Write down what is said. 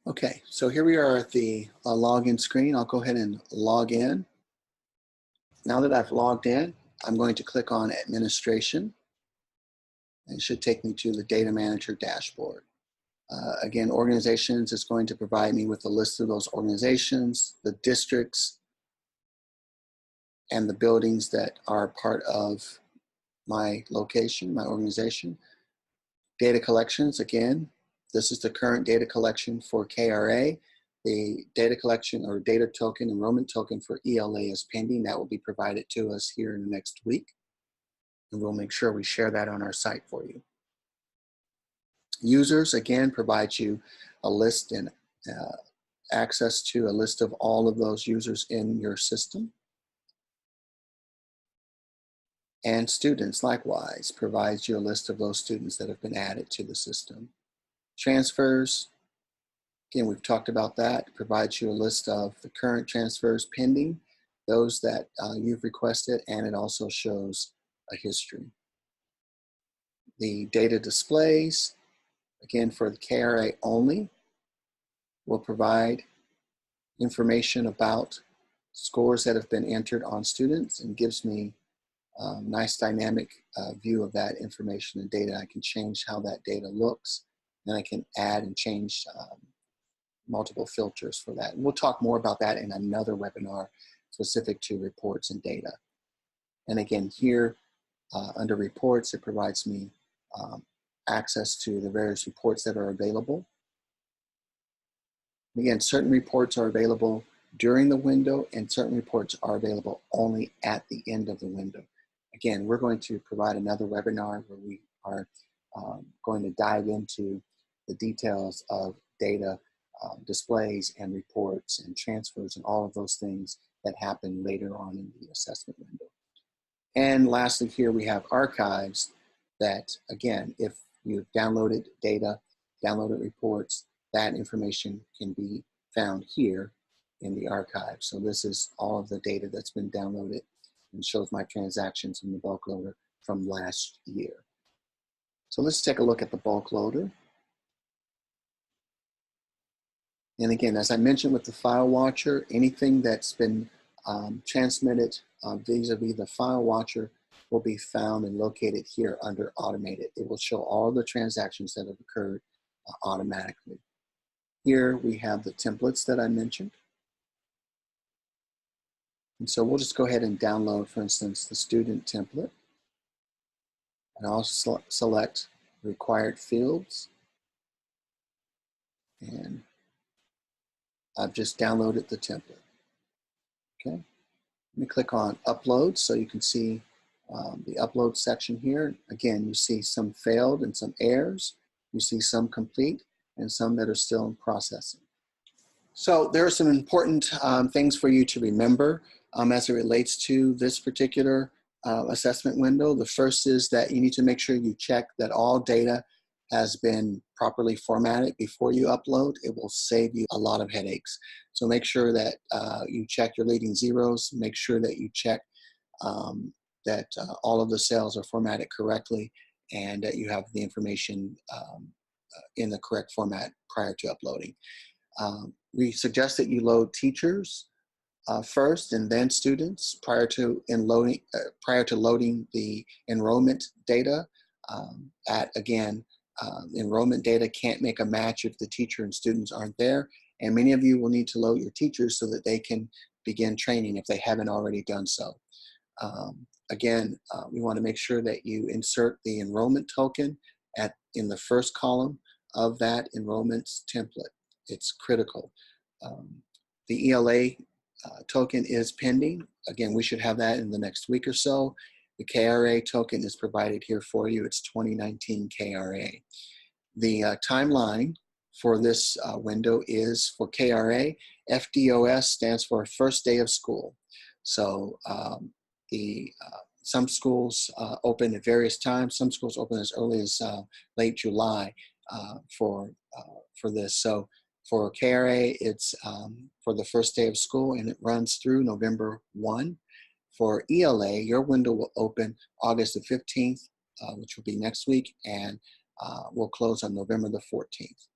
Okay, so here we are at the login screen. I'll go ahead and log in. Now that I've logged in, I'm going to click on Administration. It should take me to the Data Manager dashboard. Again, organizations is going to provide me with a list of those organizations, the districts, and the buildings that are part of my location, my organization. Data collections, again, this is the current data collection for KRA. The data collection or data token, enrollment token for ELA is pending. That will be provided to us here in the next week. And we'll make sure we share that on our site for you. Users, again, provide you a list and access to a list of all of those users in your system. And students, likewise, provides you a list of those students that have been added to the system. Transfers, again, we've talked about that. It provides you a list of the current transfers pending, those that you've requested, and it also shows a history. The data displays, again, for the KRA only, will provide information about scores that have been entered on students and gives me a nice dynamic view of that information and data. I can change how that data looks, and I can add and change multiple filters for that. And we'll talk more about that in another webinar specific to reports and data. And again, here under reports, it provides me access to the various reports that are available. Again, certain reports are available during the window and certain reports are available only at the end of the window. Again, we're going to provide another webinar where we are going to dive into the details of data displays and reports and transfers and all of those things that happen later on in the assessment window. And lastly, here we have archives that, again, if you've downloaded data, downloaded reports, that information can be found here in the archive. So this is all of the data that's been downloaded and shows my transactions in the bulk loader from last year. So let's take a look at the bulk loader. And again, as I mentioned with the file watcher, anything that's been transmitted vis-a-vis the file watcher will be found and located here under automated. It will show all the transactions that have occurred automatically. Here we have the templates that I mentioned. And so we'll just go ahead and download, for instance, the student template. And I'll select required fields. And I've just downloaded the template. Okay. Let me click on upload so you can see the upload section here. Again, you see some failed and some errors. You see some complete and some that are still in processing. So there are some important things for you to remember as it relates to this particular assessment window. The first is that you need to make sure you check that all data has been properly formatted before you upload. It will save you a lot of headaches. So make sure that you check your leading zeros, make sure that you check that all of the cells are formatted correctly and that you have the information in the correct format prior to uploading. We suggest that you load teachers first and then students prior to loading the enrollment data. Enrollment data can't make a match if the teacher and students aren't there, and many of you will need to load your teachers so that they can begin training if they haven't already done so. We want to make sure that you insert the enrollment token in the first column of that enrollment template. It's critical. The ELA token is pending. Again, we should have that in the next week or so. The KRA token is provided here for you. It's 2019 KRA. The timeline for this window is for KRA. FDOS stands for first day of school. So some schools open at various times. Some schools open as early as late July for this. So for KRA, it's for the first day of school, and it runs through November 1. For ELA, your window will open August the 15th, which will be next week, and will close on November the 14th.